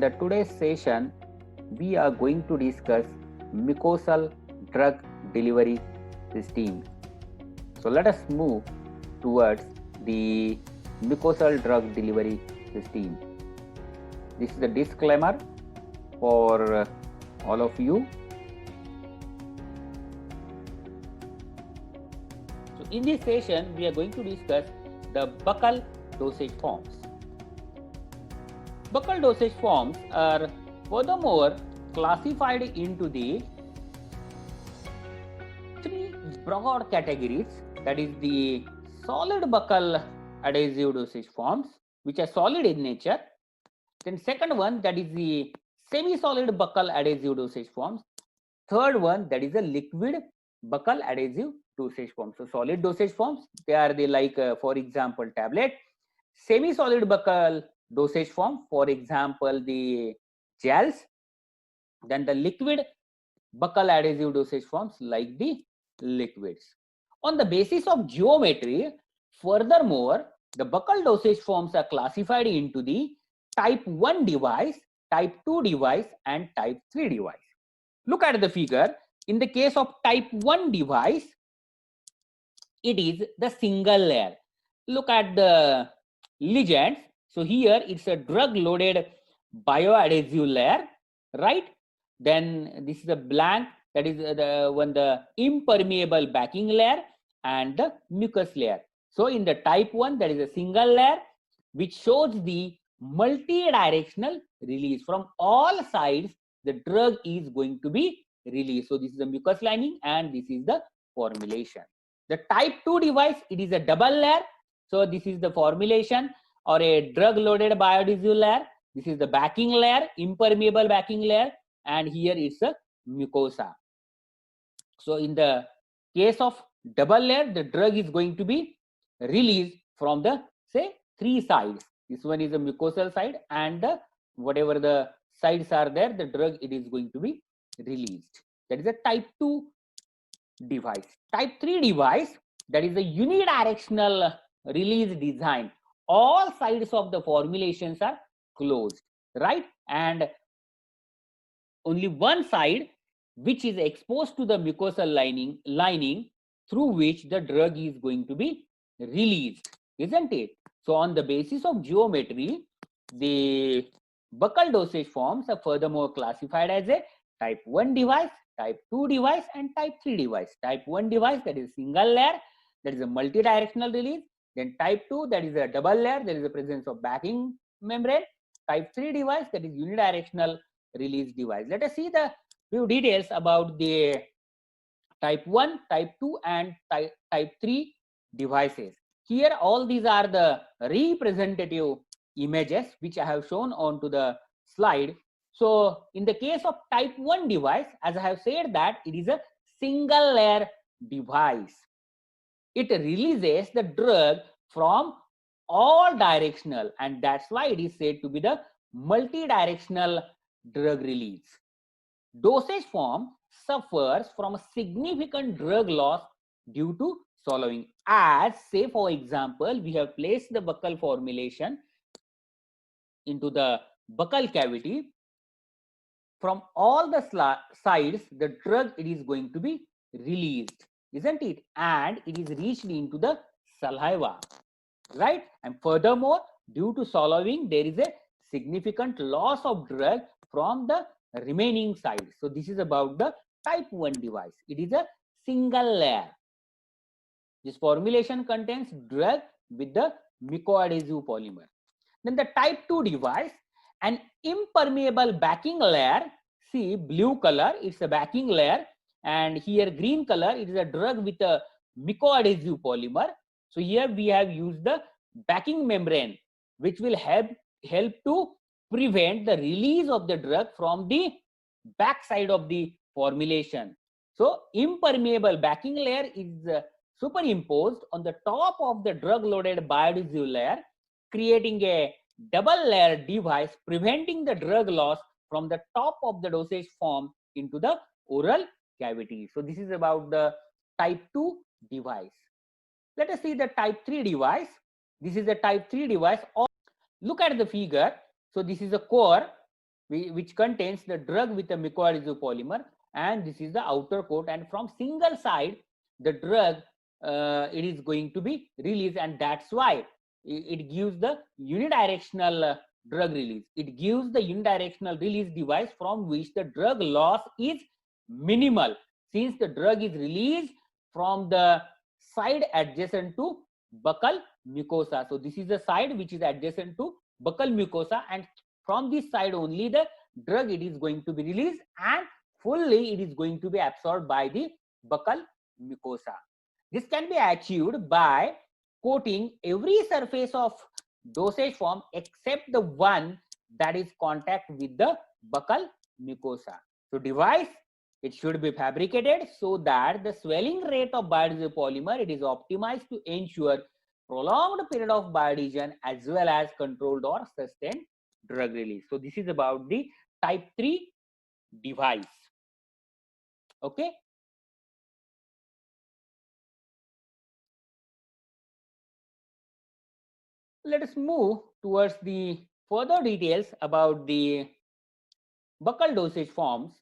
the today's session, we are going to discuss mucosal drug delivery system. So let us move towards the mucosal drug delivery system. This is a disclaimer for all of you. So in this session, we are going to discuss the buccal dosage forms. Buccal dosage forms are furthermore classified into the three broad categories, that is the solid buccal adhesive dosage forms, which are solid in nature. Then second one, that is the semi-solid buccal adhesive dosage forms. Third one, that is the liquid buccal adhesive dosage forms. So solid dosage forms, they are the like for example tablet. Semi-solid buccal dosage form, for example the gels. Then the liquid buccal adhesive dosage forms like the liquids. On the basis of geometry, furthermore, the buccal dosage forms are classified into the type 1 device, type 2 device and type 3 device. Look at the figure. In the case of type 1 device, it is the single layer. Look at the legends. So here it's a drug loaded bioadhesive layer, right? Then this is a blank, that is the impermeable backing layer and the mucus layer. So in the type 1, there is a single layer which shows the multi-directional release. From all sides, the drug is going to be released. So this is the mucus lining and this is the formulation. The type 2 device, it is a double layer. So this is the formulation or a drug loaded bioadhesive layer. This is the backing layer, impermeable backing layer, and here it's a mucosa. So in the case of double layer, the drug is going to be released from the say three sides. This one is the mucosal side, and whatever the sides are there, the drug it is going to be released. That is a type 2 device. Type 3 device, that is a unidirectional release design. All sides of the formulations are closed, right? And only one side which is exposed to the mucosal lining through which the drug is going to be released, isn't it? So on the basis of geometry, the buccal dosage forms are furthermore classified as a type 1 device, type 2 device and type 3 device. Type 1 device, that is single layer, that is a multi-directional release. Then type 2, that is a double layer, there is the presence of backing membrane. Type 3 device, that is unidirectional release device. Let us see the few details about the type 1, type 2 and type 3 devices. Here all these are the representative images which I have shown onto the slide. So in the case of type 1 device, as I have said that it is a single layer device. It releases the drug from all directional, and that's why it is said to be the multi-directional drug release. Dosage form suffers from a significant drug loss due to swallowing. As say for example, we have placed the buccal formulation into the buccal cavity. From all the sides, the drug it is going to be released, isn't it? And it is reached into the saliva, right? And furthermore, due to swallowing, there is a significant loss of drug from the remaining sides. So this is about the type 1 device. It is a single layer. This formulation contains drug with the mucoadhesive polymer. Then the type 2 device, an impermeable backing layer. See, blue color, it's a backing layer, and here green color, it is a drug with a mucoadhesive polymer. So here we have used the backing membrane, which will help to prevent the release of the drug from the back side of the formulation. So impermeable backing layer is superimposed on the top of the drug loaded bioadhesive layer, creating a double layer device, preventing the drug loss from the top of the dosage form into the oral cavity. So this is about the type 2 device. Let us see the type 3 device. This is the type 3 device. Look at the figure. So this is a core, which contains the drug with a mucoadhesive polymer, and this is the outer coat, and from single side the drug it is going to be released, and that's why it gives the unidirectional drug release. It gives the unidirectional release device from which the drug loss is minimal, since the drug is released from the side adjacent to buccal mucosa. So this is the side which is adjacent to buccal mucosa, and from this side only the drug it is going to be released, and fully it is going to be absorbed by the buccal mucosa. This can be achieved by coating every surface of dosage form except the one that is contact with the buccal mucosa. So device, it should be fabricated so that the swelling rate of biodiesel polymer, it is optimized to ensure prolonged period of biodigestion as well as controlled or sustained drug release. So this is about the type 3 device. Okay. Let us move towards the further details about the buccal dosage forms.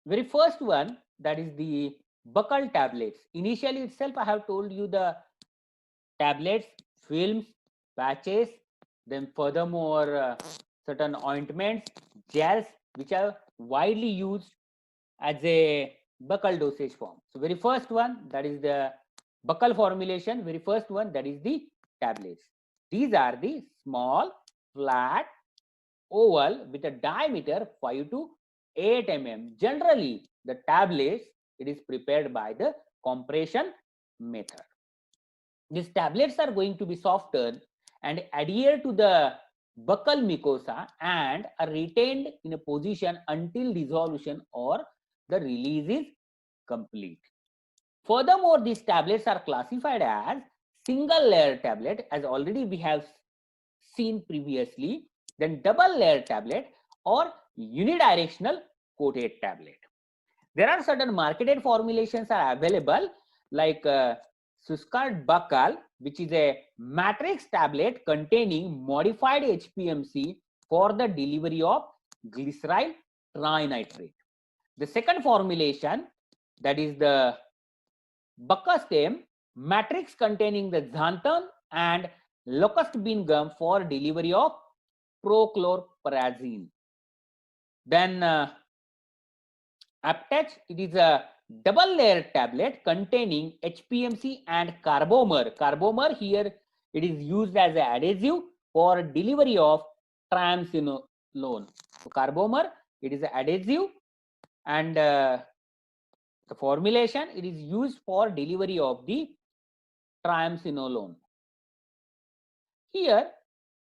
Very first one, that is the buccal tablets. Initially itself I have told you the tablets, films, patches, then furthermore certain ointments, gels, which are widely used as a buccal dosage form. So very first one, that is the buccal formulation. Very first one, that is the tablets. These are the small, flat, oval with a diameter 5 to 8 mm. Generally, the tablets, it is prepared by the compression method. These tablets are going to be softened and adhere to the buccal mucosa and are retained in a position until dissolution or the release is complete. Furthermore, these tablets are classified as single layer tablet, as already we have seen previously, then double layer tablet or unidirectional coated tablet. There are certain marketed formulations are available, like Suscard Buccal, which is a matrix tablet containing modified HPMC for the delivery of glyceryl trinitrate. The second formulation, that is the Buccastem matrix containing the xanthan and locust bean gum for delivery of prochlorperazine. Then Aptach, it is a double layer tablet containing HPMC and carbomer. Carbomer here it is used as an adhesive for delivery of triamcinolone. So carbomer, it is an adhesive, and the formulation, it is used for delivery of the triamcinolone. Here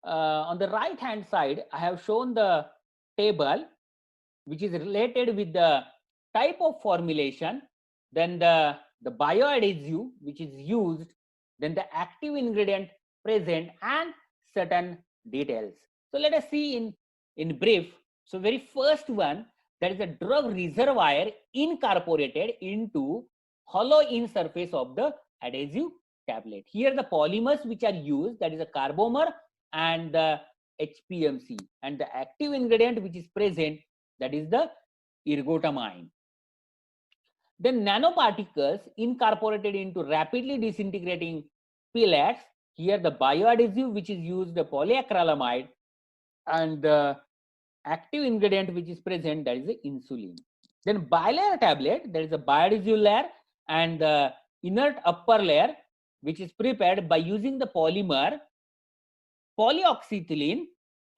on the right hand side, I have shown the table which is related with the type of formulation, then the bioadhesive which is used, then the active ingredient present, and certain details. So let us see in brief. So very first one, that is a drug reservoir incorporated into hollow in surface of the adhesive tablet. Here the polymers which are used, that is a carbomer and the HPMC, and the active ingredient which is present, that is the ergotamine. Then nanoparticles incorporated into rapidly disintegrating pellets. Here the bioadhesive which is used, the polyacrylamide, and the active ingredient which is present, that is the insulin. Then bilayer tablet, there is a bioadhesive layer and the inert upper layer which is prepared by using the polymer polyoxyethylene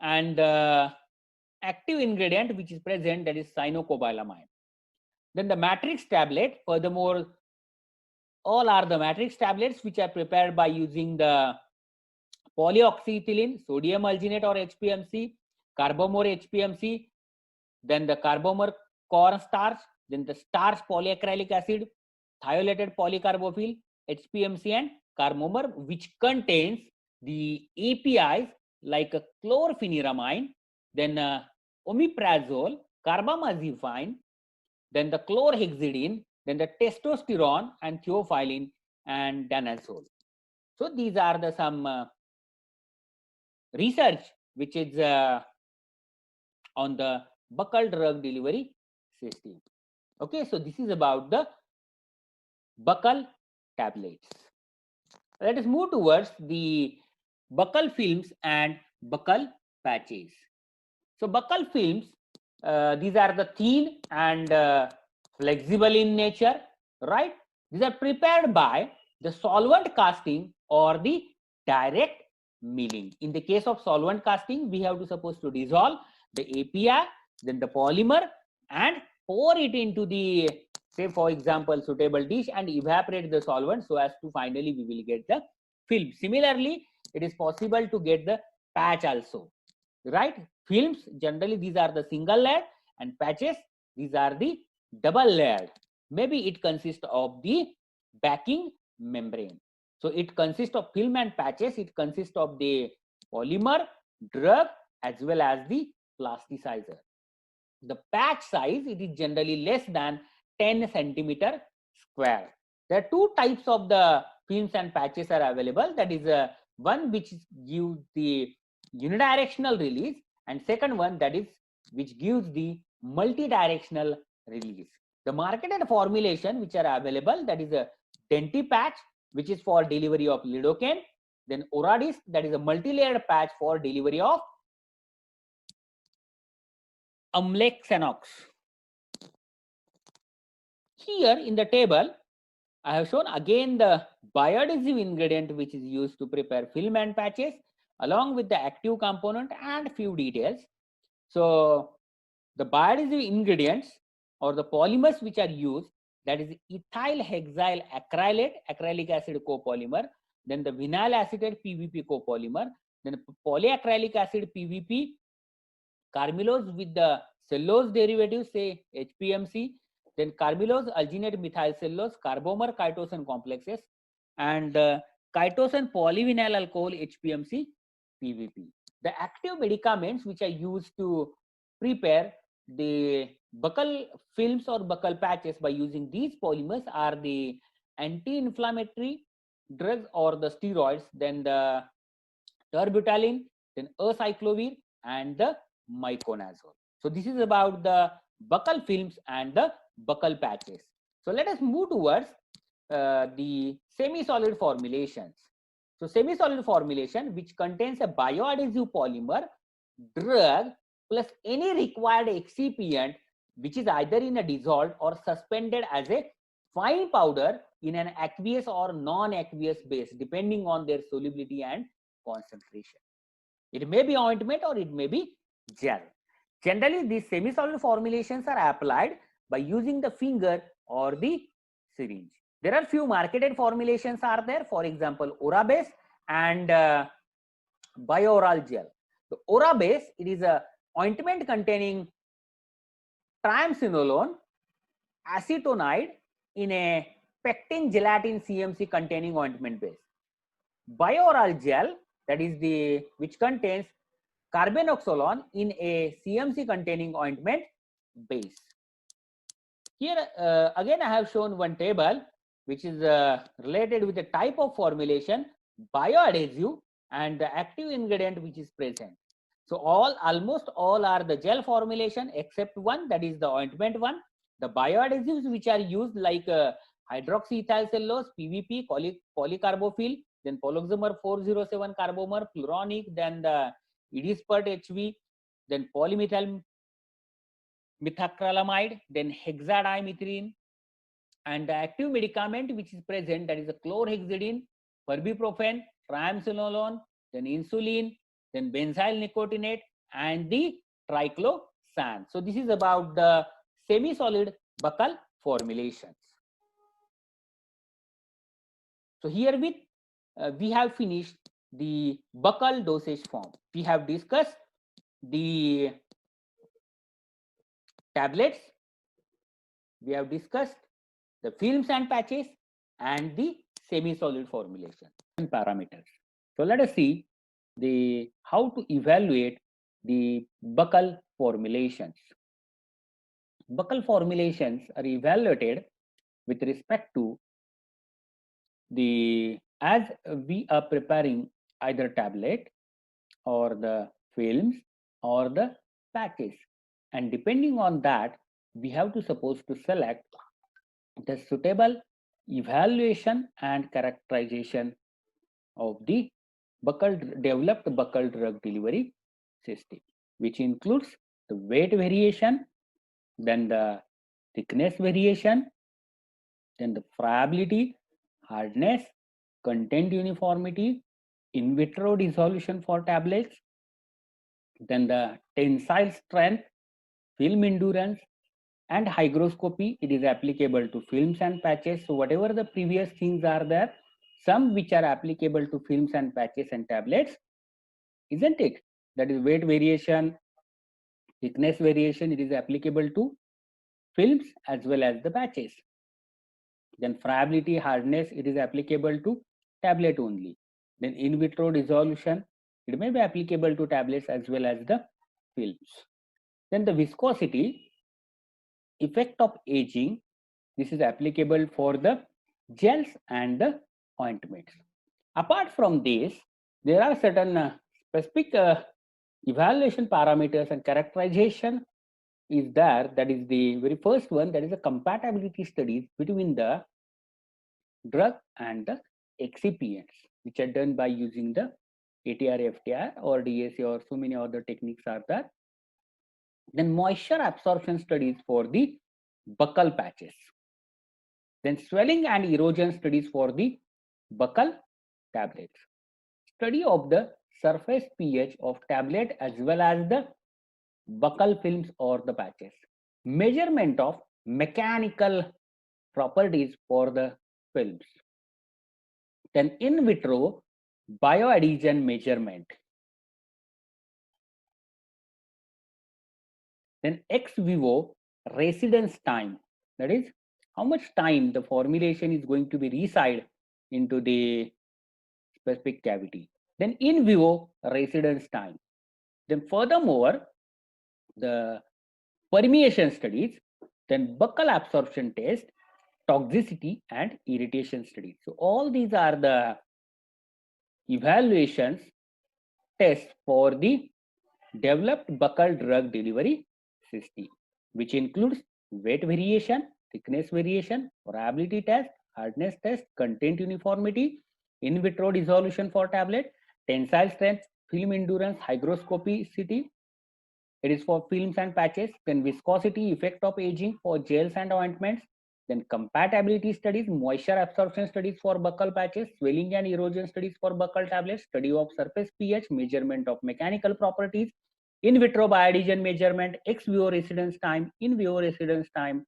and active ingredient which is present, that is cyanocobalamin. Then the matrix tablet, furthermore, all are the matrix tablets which are prepared by using the polyoxyethylene, sodium alginate or HPMC, carbomer HPMC, then the carbomer cornstarch, then the starch polyacrylic acid, thiolated polycarbophil, HPMC, and carbomer, which contains the APIs like a chlorpheniramine, then omeprazole, carbamazepine, then the chlorhexidine, then the testosterone and theophylline and danazole. So these are the some research which is on the buccal drug delivery system. Okay, so this is about the buccal tablets. Let us move towards the buccal films and buccal patches. So buccal films, these are the thin and flexible in nature, right? These are prepared by the solvent casting or the direct milling. In the case of solvent casting, we have to suppose to dissolve the API, then the polymer, and pour it into the, say for example, suitable dish and evaporate the solvent so as to finally we will get the film. Similarly, it is possible to get the patch also, right? Films, generally these are the single layered, and patches, these are the double layered. Maybe it consists of the backing membrane. So it consists of film and patches. It consists of the polymer, drug, as well as the plasticizer. The patch size, it is generally less than 10 centimeter square. There are two types of the films and patches are available. That is one which gives the unidirectional release, and second one that is which gives the multi-directional release. The marketed formulation which are available, that is a Denti patch, which is for delivery of lidocaine, then Oradisc, that is a multi-layered patch for delivery of Amlexanox. Here in the table, I have shown again the bioadhesive ingredient which is used to prepare film and patches, along with the active component and few details. So the bioadhesive ingredients or the polymers which are used, that is ethyl hexyl acrylate, acrylic acid copolymer, then the vinyl acetate PVP copolymer, then polyacrylic acid PVP, carmylose with the cellulose derivative, say HPMC, then carmylose alginate methyl cellulose, carbomer chitosan complexes, and chitosan polyvinyl alcohol HPMC PVP. The active medicaments which are used to prepare the buccal films or buccal patches by using these polymers are the anti-inflammatory drugs or the steroids, then the terbutaline, then acyclovir, and the miconazole. So this is about the buccal films and the buccal patches. So let us move towards the semi-solid formulations. So semi-solid formulation which contains a bioadhesive polymer, drug, plus any required excipient which is either in a dissolved or suspended as a fine powder in an aqueous or non-aqueous base depending on their solubility and concentration. It may be ointment or it may be gel. Generally, these semi-solid formulations are applied by using the finger or the syringe. There are few marketed formulations are there, for example, Orabase and Bioral gel. The Orabase, it is a ointment containing triamcinolone acetonide in a pectin gelatin CMC containing ointment base. Bioral gel, that is the which contains carbenoxolone in a CMC containing ointment base. Here again I have shown one table which is related with the type of formulation, bioadhesive, and the active ingredient which is present. So almost all are the gel formulation except one, that is the ointment one. The bioadhesives which are used like hydroxyethyl cellulose, PVP, polycarbophil, then poloxamer 407 carbomer, fluronic, then the Edispert HV, then polymethyl methacrylamide, then hexadimethyl, and the active medicament which is present, that is the chlorhexidine, perbiprofen, triamcinolone, then insulin, then benzyl nicotinate, and the triclosan. So this is about the semi-solid buccal formulations. So herewith we have finished the buccal dosage form. We have discussed the tablets, we have discussed the films and patches, and the semi-solid formulation and parameters. So let us see the how to evaluate the buccal formulations. Buccal formulations are evaluated with respect to the, as we are preparing either tablet or the films or the patches, and depending on that we have to supposed to select the suitable evaluation and characterization of the developed buccal drug delivery system, which includes the weight variation, then the thickness variation, then the friability, hardness, content uniformity, in vitro dissolution for tablets, then the tensile strength, film endurance, and hygroscopy. It is applicable to films and patches. So whatever the previous things are there, some which are applicable to films and patches and tablets, isn't it? That is weight variation, thickness variation, it is applicable to films as well as the patches. Then friability, hardness, it is applicable to tablet only. Then in vitro dissolution, it may be applicable to tablets as well as the films. Then the viscosity, effect of aging, this is applicable for the gels and the ointments. Apart from this, there are certain specific evaluation parameters and characterization is there. That is the very first one, that is the compatibility studies between the drug and the excipients, which are done by using the ATR, FTR or DAC or so many other techniques are there. Then moisture absorption studies for the buccal patches. Then swelling and erosion studies for the buccal tablets. Study of the surface pH of tablet as well as the buccal films or the patches. Measurement of mechanical properties for the films. Then in vitro bioadhesion measurement. Then ex vivo residence time, that is how much time the formulation is going to be reside into the specific cavity. Then in vivo residence time. Then furthermore, the permeation studies, then buccal absorption test, toxicity and irritation studies. So all these are the evaluations tests for the developed buccal drug delivery system, which includes weight variation, thickness variation, friability test, hardness test, content uniformity, in vitro dissolution for tablet, tensile strength, film endurance, hygroscopicity. It is for films and patches. Then viscosity, effect of aging for gels and ointments. Then compatibility studies, moisture absorption studies for buccal patches, swelling and erosion studies for buccal tablets, study of surface pH, measurement of mechanical properties, in vitro bioadhesion measurement, ex vivo residence time, in vivo residence time,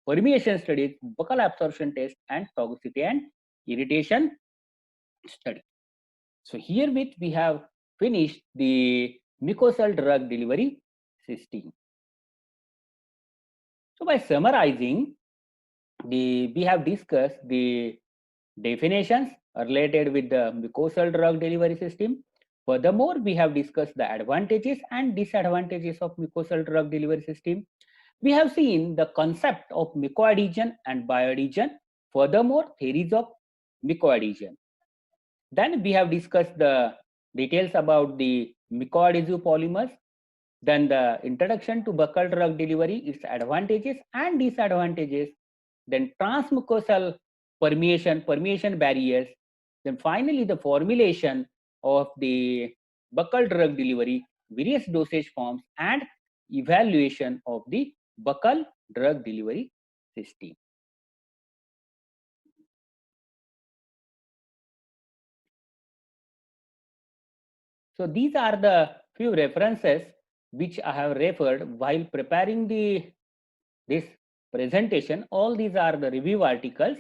permeation studies, buccal absorption test, and toxicity and irritation study. So herewith we have finished the mucosal drug delivery system. So by summarizing, we have discussed the definitions related with the mucosal drug delivery system. Furthermore, we have discussed the advantages and disadvantages of mucosal drug delivery system. We have seen the concept of mucoadhesion and bioadhesion. Furthermore, theories of mucoadhesion. Then we have discussed the details about the mucoadhesive polymers. Then the introduction to buccal drug delivery, its advantages and disadvantages. Then transmucosal permeation barriers. Then finally the formulation of the buccal drug delivery, various dosage forms, and evaluation of the buccal drug delivery system. So these are the few references which I have referred while preparing this presentation. All these are the review articles.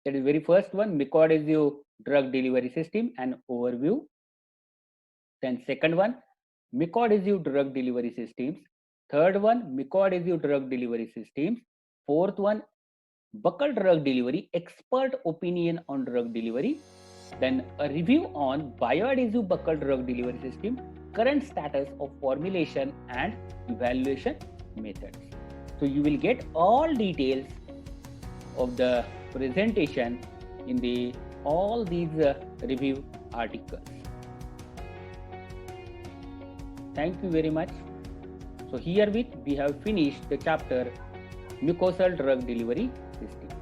That is very first one, mucoadhesive drug delivery system, an overview. Then second one, mucoadhesive drug delivery systems. Third one, mucoadhesive drug delivery systems. Fourth one, buccal drug delivery, expert opinion on drug delivery. Then a review on bioadhesive buccal drug delivery system, current status of formulation and evaluation methods. So you will get all details of the presentation in all these review articles. Thank you very much. So herewith we have finished the chapter mucosal drug delivery system.